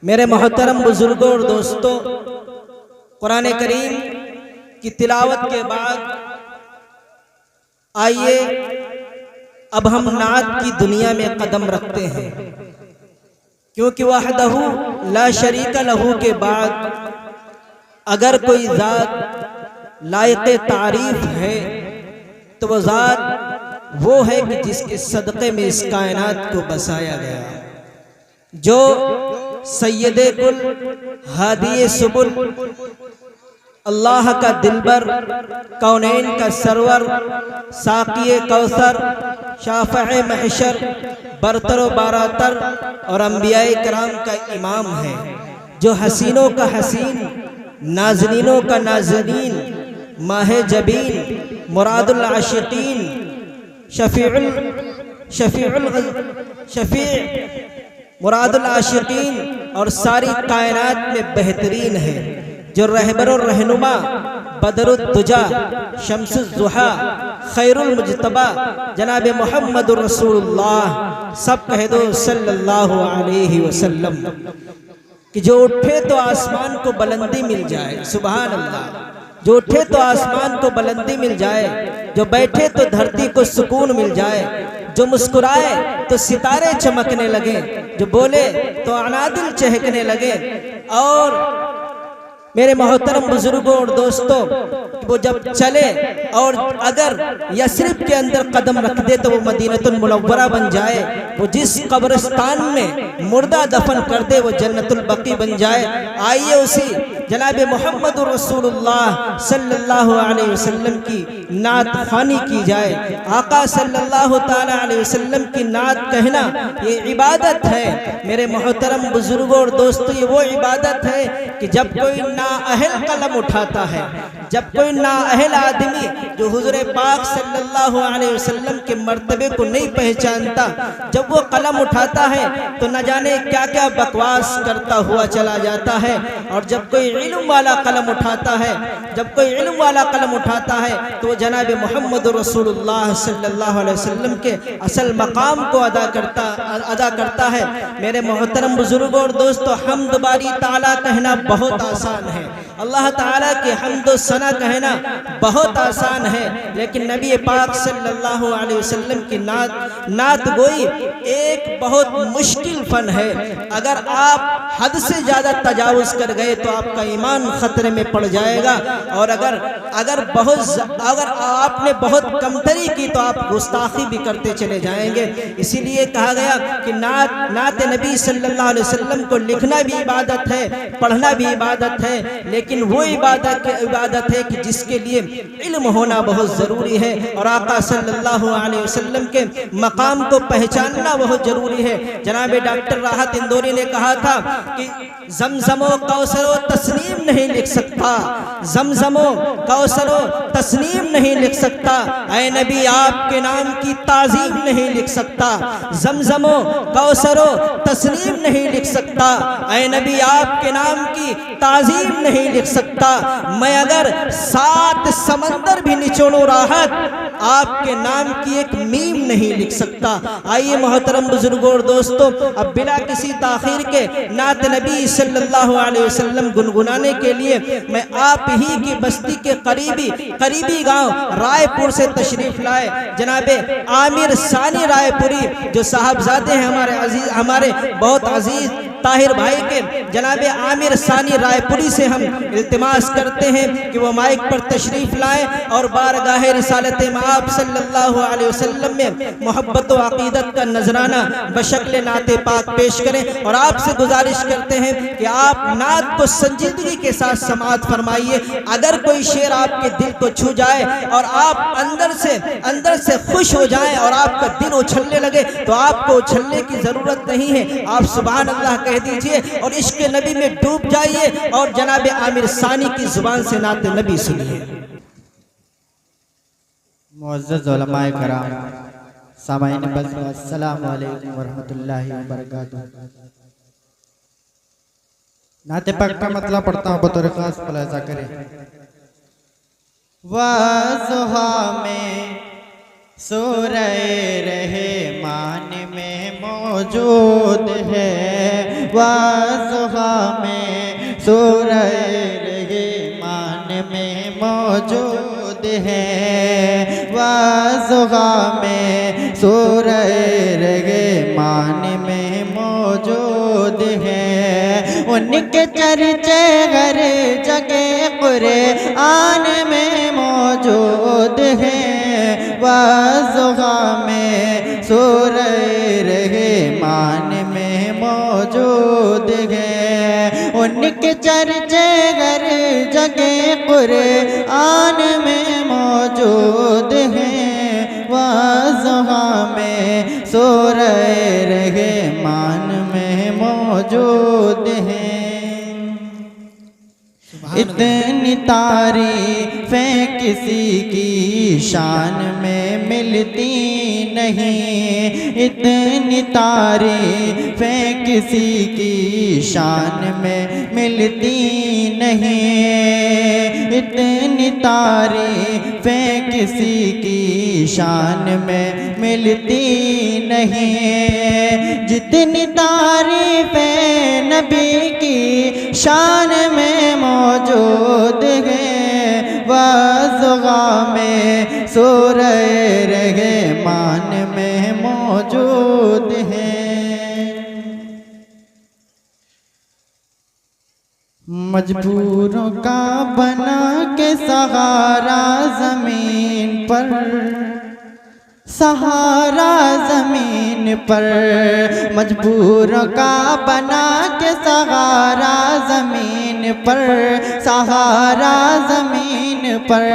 मेरे मोहतरम बुजुर्गों और दोस्तों, कुरान करीम की तिलावत के बाद आइए अब हम नात की दुनिया में कदम रखते हैं, क्योंकि वहदहू ला शरीका लहू के बाद अगर कोई ज़ात लायक़ तारीफ है तो वह ज़ात वो है कि जिसके सदक़े में इस कायनात को बसाया गया, जो सैयदे कुल हादिये सुबुल अल्लाह का दिलबर, कौनैन का सरवर, साक़िए कौसर, शाफ़ए महशर, बरतर व बारातर और अंबियाए कराम का इमाम है, जो हसीनों का हसीन, नाज़नीनों का नाज़नीन, माहे जबीन, मुरादुल आशिकीन, शफ़ी मुरादुल आशिकीन और सारी कायनात में बेहतरीन है, जो रहबर और रहनुमा, बदरुद्दुजा, शम्सुज़्ज़ुहा, खैरुल मुज्तबा जनाब मुहम्मदुर रसूलुल्लाह, सब कह दो सल्लल्लाहु अलैहि वसल्लम, कि जो उठे तो आसमान को बुलंदी मिल जाए, सुभान अल्लाह, जो उठे तो आसमान को बुलंदी मिल जाए, जो बैठे तो धरती को सुकून मिल जाए, जो मुस्कुराए तो सितारे चमकने लगे, जो बोले तो अनादिल चहकने लगे। और मेरे मोहतरम बुजुर्गों और दोस्तों, वो जब चले और अगर यस्रिब के अंदर कदम रख दे तो वो मदीनतुल मुनव्वरा बन जाए, वो जिस कब्रिस्तान में मुर्दा दफन कर दे वो जन्नतुल बकी बन जाए। आइए उसी जनाब मुहम्मदुर रसूलुल्लाह सल्लल्लाहु अलैहि वसल्लम की नात ख़्वानी की जाए। आका सल्लल्लाहु ताला अलैहि वसल्लम की नात कहना ये इबादत है। मेरे मोहतरम बुजुर्गों और दोस्तों, ये वो इबादत है कि जब कोई नाअहल कलम उठाता है, जब कोई नाअहल आदमी जो हुज़ूर पाक सल्लल्लाहु अलैहि वसल्लम के मर्तबे को नहीं पहचानता, जब वो कलम उठाता है तो न जाने क्या क्या बकवास करता हुआ चला जाता है। और जब कोई इल्म वाला कलम उठाता है, जब कोई इल्म वाला कलम उठाता है तो जनाब मुहम्मद रसूलुल्लाह सल्लल्लाहु अलैहि वसल्लम के असल मकाम को अदा करता है। मेरे मोहतरम बुजुर्गों और दोस्तों, हम्द बारी ताला कहना बहुत आसान है, अल्लाह ताला के हम्द व सना कहना बहुत आसान है, लेकिन नबी पाक सल्लल्लाहु अलैहि वसल्लम की नात गोई एक बहुत मुश्किल फन है। अगर आप हद से ज़्यादा तजावुज़ कर गए तो आपका ईमान खतरे में पड़ जाएगा, और अगर आपने बहुत कमतरी की तो आप गुस्ताखी भी करते चले जाएंगे। इसीलिए कहा गया कि नात नबी सल्लल्लाहु अलैहि वसल्लम को लिखना भी इबादत है, पढ़ना भी इबादत है, लेकिन वो इबादत है कि जिसके लिए इल्म होना बहुत ज़रूरी है, और आका सल्लल्लाहु अलैहि वसल्लम के मकाम को पहचानना बहुत ज़रूरी है। जनाब डॉक्टर राहत इंदौरी ने कहा था कि ज़मज़मो कौसरो तस्नीम नहीं लिख सकता, ज़मज़मो कौसरो तस्नीम नहीं लिख सकता, ऐ नबी आपके नाम की ताज़ीम नहीं लिख सकता, ज़मज़मो कौसरो तस्नीम नहीं लिख सकता, ऐ नबी आपके नाम की ताज़ीम नहीं लिख सकता, मैं अगर 7 समंदर भी निचोड़ूं राहत आपके नाम की एक मीम नहीं लिख सकता। आइए मोहतरम बुजुर्गों और दोस्तों, अब बिना किसी ताखीर के नात नबी सल्लल्लाहु अलैहि वसल्लम गुनगुनाने के लिए मैं आप ही की बस्ती के करीबी गांव रायपुर से तशरीफ लाए जनाबे आमिर सानी रायपुरी, जो साहबजादे हैं हमारे बहुत अजीज ताहिर भाई के, जनाबे आमिर सानी रायपुरी से हम इल्तिमास करते हैं कि वो माइक पर तशरीफ लाएं और बारगाह रिसालत आप सल्लल्लाहु अलैहि वसल्लम में मोहब्बत व अकीदत का नजराना बशक्ल नाते पाक पेश करें। और आपसे गुजारिश करते हैं कि आप नात को संजीदगी के साथ समाअत फरमाइए। अगर कोई शेर आपके दिल को छू जाए और आप अंदर से खुश हो जाएं और आपका दिल उछलने लगे तो आपको उछलने की जरूरत नहीं है, आप सुभान अल्लाह कह दीजिए और इश्क नबी में डूब जाइए और जनाब आमिर सानी की जुबान से नात नबी सुनिए। मुअज़्ज़ज़ उलमाए कराम, सामाईन बज़्र, अस्सलामु अलैकुम व रहमतुल्लाहि व बरकातुहू। नाते पाक का मतलब पढ़ता हूँ, बतौर खास मुलाहिज़ा करें। वाज़ुहा में सूरह रहमान में मौजूद है, वाज़ुहा में सूरह रहमान में मौजूद है, वाज़ुहा में सूरह रहमान में मौजूद है। उनके चर्चे हर जगह कुरान में मौजूद है, वाज़ुहा में सूरह रहमान में मौजूद है। उनके चर्चे हर जगह कुरान में मौजूद है, वाज़ुहा में सूरह रहमान में मौजूद है। इतनी तारीफ़ें किसी की शान में मिलती नहीं, इतनी तारीफ़ें किसी की शान में मिलती नहीं, इतनी तारीफ़ें किसी की शान में मिलती नहीं। जितनी तारीफ़ें नबी की शान में मौजूद है, वाज़ुहा में सूरह रहमान में मौजूद है। मजबूरों का बना के सहारा ज़मीन पर, सहारा ज़मीन पर, मजबूरों का बना के सहारा ज़मीन पर, सहारा ज़मीन पर,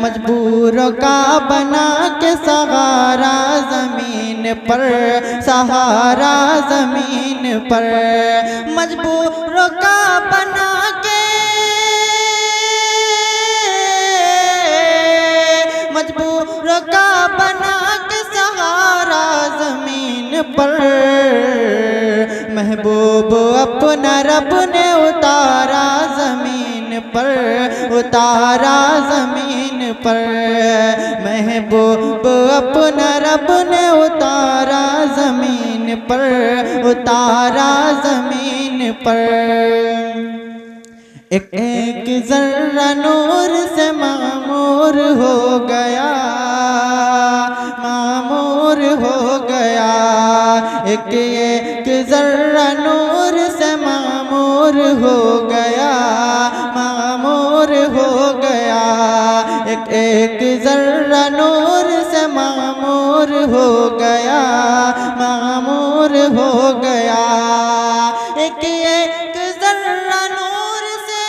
मजबूरों का बना के सहारा ज़मीन पर, सहारा ज़मीन पर, मजबूरों का बना के, मजबूरों का बना के सहारा ज़मीन पर, महबूब अपना रब ने उतारा ज़मीन पर, उतारा ज़मीन पर, महबूब अपना रब ने उतारा ज़मीन पर, उतारा ज़मीन पर। एक एक ज़र्रा नूर से मामूर हो गया, मामूर हो गया, एक एक ज़र्रा नूर से मामूर हो गया, मामूर हो गया, एक एक ज़र्रा नूर से मामूर हो गया, मामूर हो गया, एक एक ज़र्रा नूर से,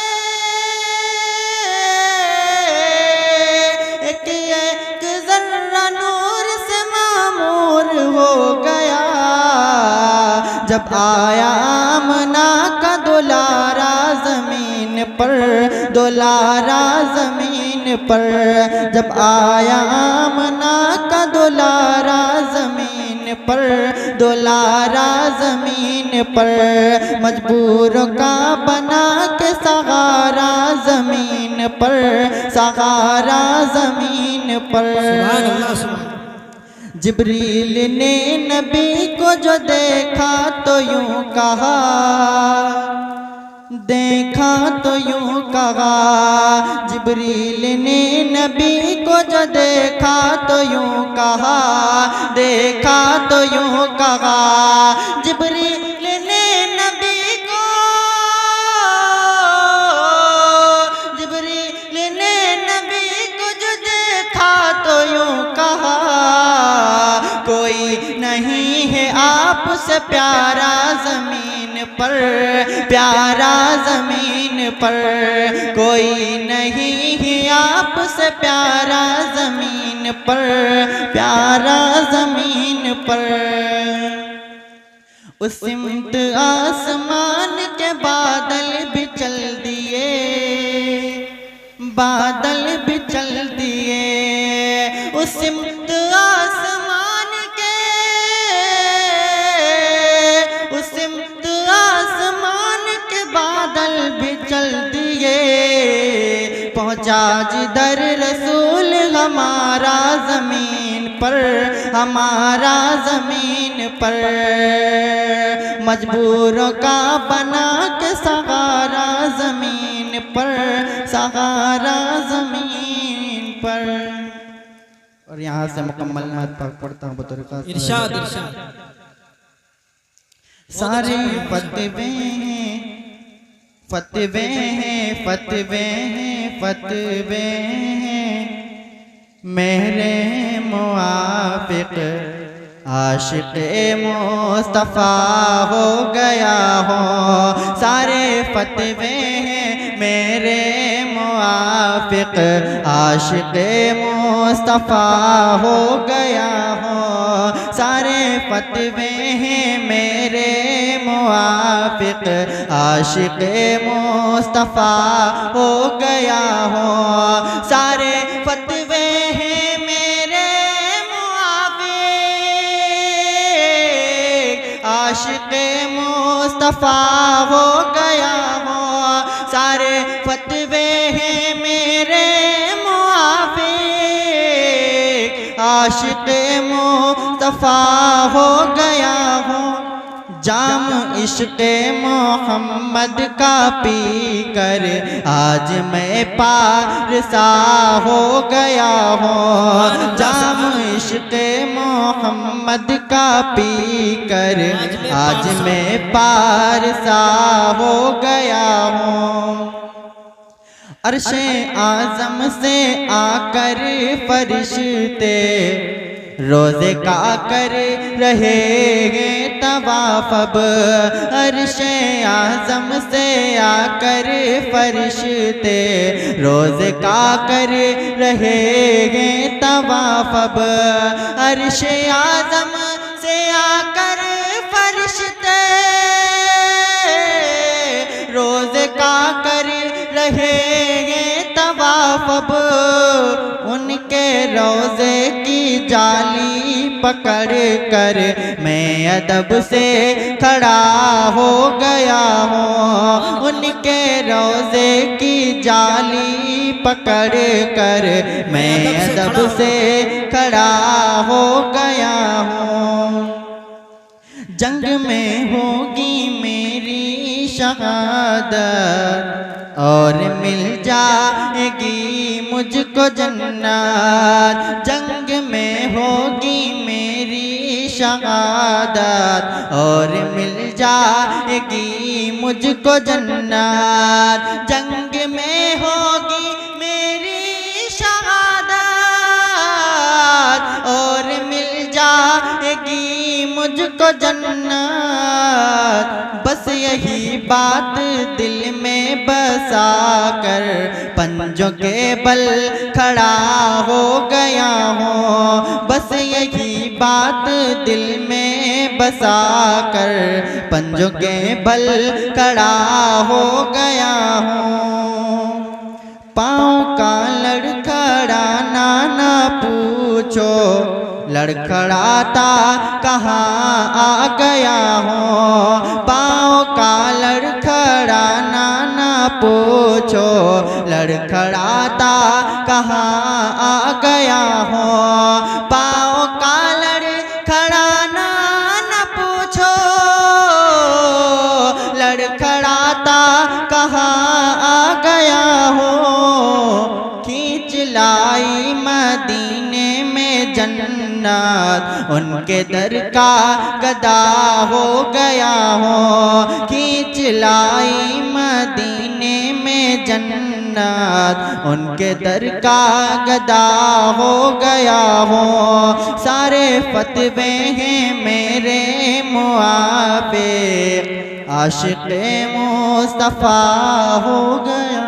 एक एक ज़र्रा नूर से मामूर हो गया। जब आया आमना का दुलारा ज़मीन पर, दुलारा ज़मीन पर, जब आया आमना का दुलारा ज़मीन पर, दुलारा ज़मीन पर, मजबूरों का बना के सहारा ज़मीन पर, सहारा ज़मीन पर। जिब्रील ने नबी को जो देखा तो यूं कहा, देखा तो यूं कहा, जिब्रील ने नबी को जो देखा तो यूं कहा, देखा तो यूं कहा, जिब्रील ने नबी को, जिब्रील ने नबी को जो देखा तो यूं कहा, कोई नहीं है आपसे प्यारा ज़मीन पर, प्यारा ज़मीन पर, कोई नहीं है आपसे प्यारा ज़मीन पर, प्यारा ज़मीन पर। उस सिमत आसमान के बादल भी चल दिए, बादल भी चल दिए, उस सिमत आसमान के, उस सिमत आसमान के बादल भी चल दिए, पहुँचा जिधर रसूल हमारा ज़मीन पर हमारा ज़मीन पर, मजबूरों का बना के सहारा ज़मीन पर, सहारा ज़मीन पर। और यहाँ से मुकम्मल नात पाक पढ़ता हूँ बतौर खास। इरशाद इरशाद। सारे फतवे हैं फतवे हैं फतवे हैं फतवे हैं, मेरे मुआफिक आशिक़ मुस्तफ़ा हो गया हो। सारे फतवे हैं मेरे मुआफिक आशिक़ मुस्तफ़ा हो गया हो। सारे फतवे हैं मेरे मुआफिक आशिक़ मुस्तफ़ा हो गया हो। सारे फतवे हैं मेरे मुआफिक आशिक़ मुस्तफ़ा हो गया हो। सारे फतवे हैं मेरे मुआफिक आशिक़ मुस्तफ़ा हो गया हो। जाम इश्क़ मोहम्मद का पी कर आज मैं पारसा हो गया हूँ। जाम इश्क़ मोहम्मद का पी कर आज मैं पारसा हो गया हूँ। अर्शे आज़म से आकर फरिश्ते रोज़े का कर रहे हैं तवाफ़। अब अर्शे आज़म से आकर फरिश्ते रोज़े का कर रहे हैं तवाफ़। अब अर्शे आज़म से आकर फरिश्ते रोज़े का कर रहे हैं तवाफ़। अब उनके रोज़े की जाली पकड़ कर मैं अदब से खड़ा हो गया हूँ। उनके रोज़े की जाली पकड़ कर मैं अदब से खड़ा हो गया हूँ। जंग में होगी मेरी शहादत और मिल जाएगी मुझको जन्नत। जंग में होगी मेरी शहादत और मिल जाएगी मुझको जन्नत। जंग में होगी मेरी शहादत और मिल जाएगी मुझको जन्नत। बस यही बात दिल में बसा कर पंजों के बल खड़ा हो गया हूँ। बस यही बात दिल में बसा कर पंजों के बल खड़ा हो गया हूँ। पाँव का लड़खड़ाना ना पूछो, लड़खड़ाता कहाँ आ गया हूँ। पाँव का लड़खड़ाना ना पूछो, लड़खड़ाता कहाँ आ गया हूँ। पाँव का लड़खड़ाना ना पूछो, लड़खड़ाता कहाँ आ गया हूँ। खींच लाई मदीने में जन्नत, उनके दर का गदा हो गया हूँ। खींच लाई मदीने में जन्नत, उनके दर का गदा हो गया हूँ। सारे फतवे हैं मेरे मुआफिक आशिक़ मुस्तफ़ा हो गया।